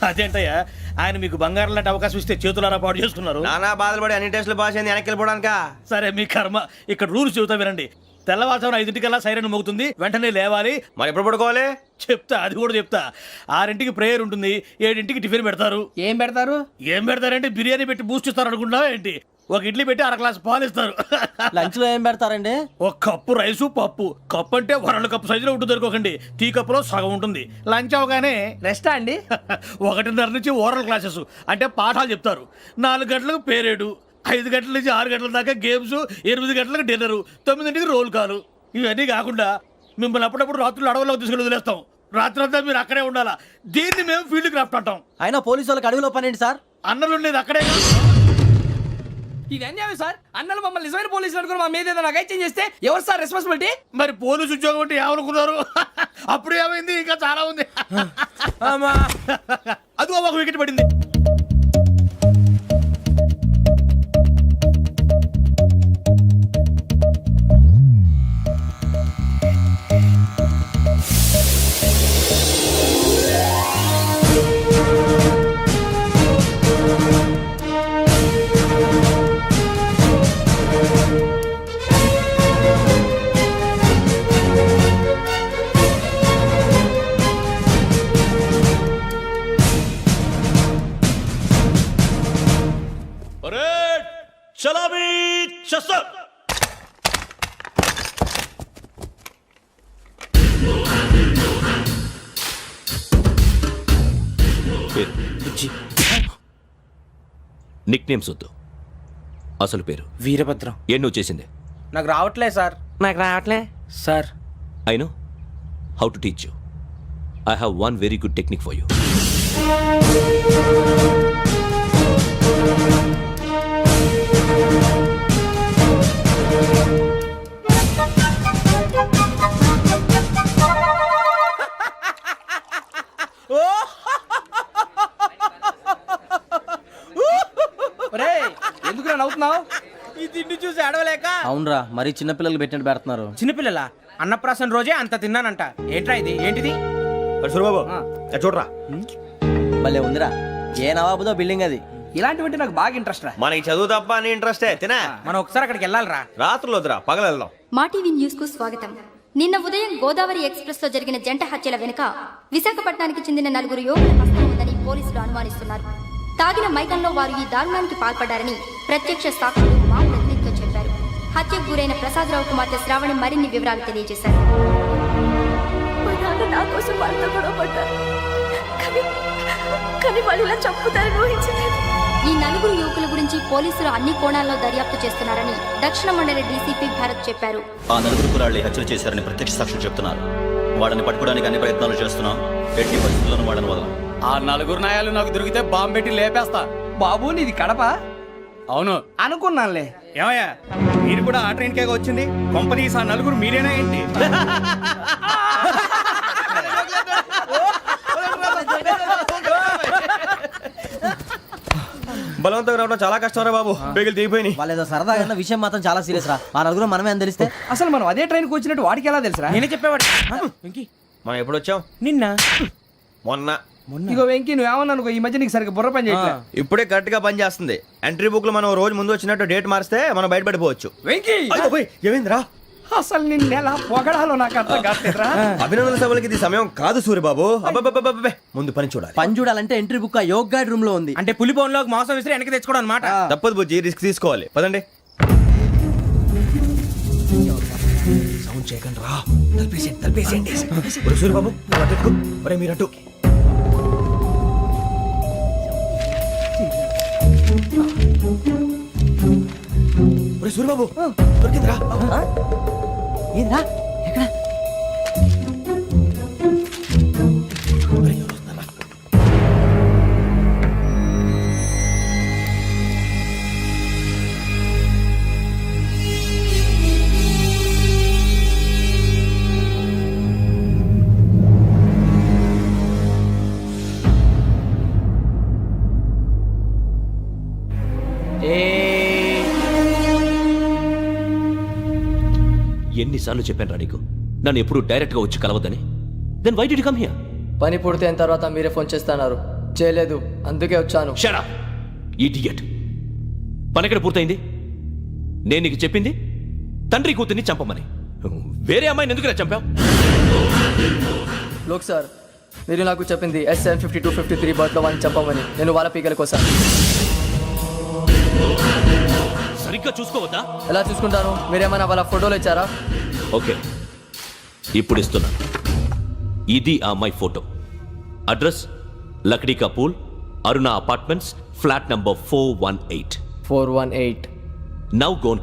అదేంటయ్యా, ఆయన మీకు బంగారం లాంటి అవకాశం ఇస్తే చేతులారా పాటు చేసుకున్నారు. నానా బాధలు పడి అన్ని టెస్టులు పాస్ అయింది, వెనక్కి వెళ్ళిపోవడానికా? సరే మీ కర్మ. ఇక్కడ రూల్స్ చెబుతా వినండి. తెల్లవారుజామున 5:00కల్లా సైరన్ మోగుతుంది, వెంటనే లేవాలి. మరి ఎప్పుడు పడుకోవాలి? చెప్తా, అది కూడా చెప్తా. 6ంటికి ప్రేయర్ ఉంటుంది, 7ంటికి టిఫిన్ పెడతారు. ఏం పెడతారు? ఏం పెడతారంటే బిర్యానీ పెట్టి బూస్ట్ ఇస్తారు అనుకుంటున్నావా ఏంటి? ఒక ఇడ్లీ పెట్టి 1/2 గ్లాస్ పాలు ఇస్తారు. లంచ్ లో ఏం పెడతారండి? ఒక కప్పు రైసు పప్పు. కప్పు అంటే 1/2 కప్పు సైజులో ఉంటుంది అనుకోకండి, టీ కప్పులో సగం ఉంటుంది. లంచ్ అవగానే రెస్టా అండి? 1:30 నుంచి ఓరల్ క్లాసెస్ అంటే పాఠాలు చెప్తారు. 4 గంటలకు పేరేడు, 5 గంటల నుంచి 6 గంటల దాకా గేమ్స్, 8 గంటలకు డిన్నరు, 9ంటికి రోల్ కాలు. ఇవన్నీ కాకుండా మిమ్మల్ని అప్పుడప్పుడు రాత్రులు అడవుల్లో తీసుకుని వదిలేస్తాం. రాత్రి అంతా మీరు అక్కడే ఉండాలా. దీన్ని మేము ఫీల్డ్ క్రాఫ్ట్ అంటాం. అయినా పోలీసు వాళ్ళకి అడవిలో పని ఏంటి సార్? అన్నలు ఉండేది అక్కడే. ఇది అన్యాయం సార్. అన్నలు మమ్మల్ని నిజమైన పోలీసులు అనుకుని మా మీద ఏదైనా అగైత్యం చేస్తే ఎవరు సార్ రెస్పాన్సిబిలిటీ? మరి పోలీసు ఉద్యోగం అంటే ఏమనుకున్నారు? అప్పుడు ఏమైంది, ఇంకా చాలా ఉంది. అది ఒక వికెట్ పడింది. చలామీ చసర్. నిక్ నేమ్స్ వద్దు, అసలు పేరు. వీరభద్రం. ఏం నువ్వు చేసింది? నాకు రావట్లే సార్. నాకు రావట్లే sir. I know how to teach you. I have one very good technique for you. ఎందుకు నవ్వుతున్నావు? ఈ తిండి చూసి అడవలేక. అవునరా, మరీ చిన్నపిల్లలు పెట్టినట్టు పెడుతున్నారు. చిన్నపిల్లల అన్నప్రాసన రోజే అంత తిన్నానంట. ఏంట్రా ఇది? ఏంటిది? సూరిబాబు చూడరా, భలే ఉందిరా. ఏ నవాబుదో బిల్డింగ్ అది. ఇలాంటివంటే నాకు బాగా ఇంట్రెస్ట్ రా. మనకి చదువు తప్ప అని ఇంట్రెస్టే. తినా మనం ఒకసారి అక్కడికి వెళ్ళాలిరా. రాత్రులు వద్దురా, పగలు వెళ్దాం. మా టీవీ న్యూస్ కు స్వాగతం. నిన్న ఉదయం గోదావరి ఎక్స్ప్రెస్ లో జరిగిన జంట హత్యల వెనుక విశాఖపట్నానికి చెందిన 4 యువకుల హస్తం ఉందని పోలీసులు అనుమానిస్తున్నారు. తాగిన మైకంలో వారు ఈ దారుణానికి పాల్పడ్డారని ప్రత్యక్ష సాక్షులు మా ప్రతినిధితో చెప్పారు. హత్యకు గురైన ప్రసాదరావు కుమార్తె శ్రావణి మరిన్ని వివరాలు తెలియజేశారు. మా నాన్న నా కోసం వాళ్ళతో గొడవ పడ్డారు. కానీ వాళ్ళు ఇలా చంపుతారని ఊహించలేదు. ఈ 4 యువకుల గురించి పోలీసులు అన్ని కోణాల్లో దర్యాప్తు చేస్తున్నారని దక్షిణ మండలి డీసీపీ భరత్ చెప్పారు. ఆ 4 కురాళ్ళు హత్యలు చేశారని ప్రత్యక్ష సాక్షులు చెప్తున్నారు. వాళ్ళని పట్టుకోవడానికి అన్ని ప్రయత్నాలు చేస్తున్నాం. ఎట్టి పరిస్థితుల్లోనూ వాళ్ళని వదలం. ఆ 4 నాయాలు నాకు దొరికితే బాంబు పెట్టి లేపేస్తా. బాబు నీది కడప? అవును అనుకున్నానులే. ఏమయ్యా, మీరు కూడా ఆ ట్రైన్ కేగా వచ్చింది? కంపెనీస్ ఆ 4 మీరేనా ఏంటి? బలవంతంగా రావడం చాలా కష్టం రా బాబు. బేగులు దిగిపోయినాయి. వాళ్ళేదో సరదాగా విషయం మాత్రం చాలా సీరియస్ రా. మా 4 మనమే అని తెలిస్తే అసలు మనం అదే ట్రైన్కి వచ్చినట్టు వాడికి ఎలా తెలుసురా? నేనే చెప్పేవాడు. మనం ఎప్పుడు వచ్చాం? నిన్న మొన్న. ఇగో వెంకీ, నువ్వేమన్నా అనుకో, ఈ మధ్య నీకు సరిగ్గా బుర్ర పని చేయట్లే. ఇప్పుడే కరెక్ట్ గా పని చేస్తుంది. ఎంట్రీ బుక్ లో మనం రోజు ముందు వచ్చినట్టు డేట్ మారిస్తే మనం బయటపడిపోవచ్చు. వెంకీ, ఏమైందిరా? అసలు నిన్న ఎలా పొగడాలో నాకు అర్థం కాట్లేదురా. అభినందన సభలకి ఇది సమయం కాదు సూరిబాబు. అబ్బబ్బబ్బబ్బబ్బే, ముందు పని చూడాలి. పని చూడాలంటే ఎంట్రీ బుక్ ఆ యోగ్ గైడ్ రూమ్ లో ఉంది. అంటే పులి బోన్లోకి మాంసం విసిరి వెనక్కి తెచ్చుకోవడం అనమాట. తప్పదు బుజ్జి, రిస్క్ తీసుకోవాలి. పదండి. సౌండ్ చేయకండి రా. తలపేసేయండి. సూరిబాబు మీరు అటు. సూరిబాబు దొరికిందిరా. ఏంద్రా ఎక్కడ? ఎన్నిసార్లు చెప్పాను రా నీకు, నన్ను ఎప్పుడు డైరెక్ట్ గా వచ్చి కలవద్దని? Then why did you come here? పని పూర్తయిన తర్వాత మీరే ఫోన్ చేస్తున్నారు. చేయలేదు, అందుకే వచ్చాను. Shut up idiot. పని ఎక్కడ పూర్తయింది? నేను నీకు చెప్పింది తండ్రి కూతుర్ని చంపమని. వేరే అమ్మాయిని ఎందుకు చంపావు? లోక్ సార్, మీరు నాకు చెప్పింది SN5253 బర్త్లో వాళ్ళని చంపమని. నేను వాళ్ళ పీకల కోసం. సరిగ్గా చూసుకోవద్దా? ఎలా చూసుకుంటాను? మీరేమైనా వాళ్ళ ఫోటోలు ఇచ్చారా? ఓకే, ఇప్పుడు ఇస్తున్నా. ఇది ఆ అమ్మాయి photo. Address Lakdi ka Pul, Aruna apartments, flat number 418. 418. Now gonna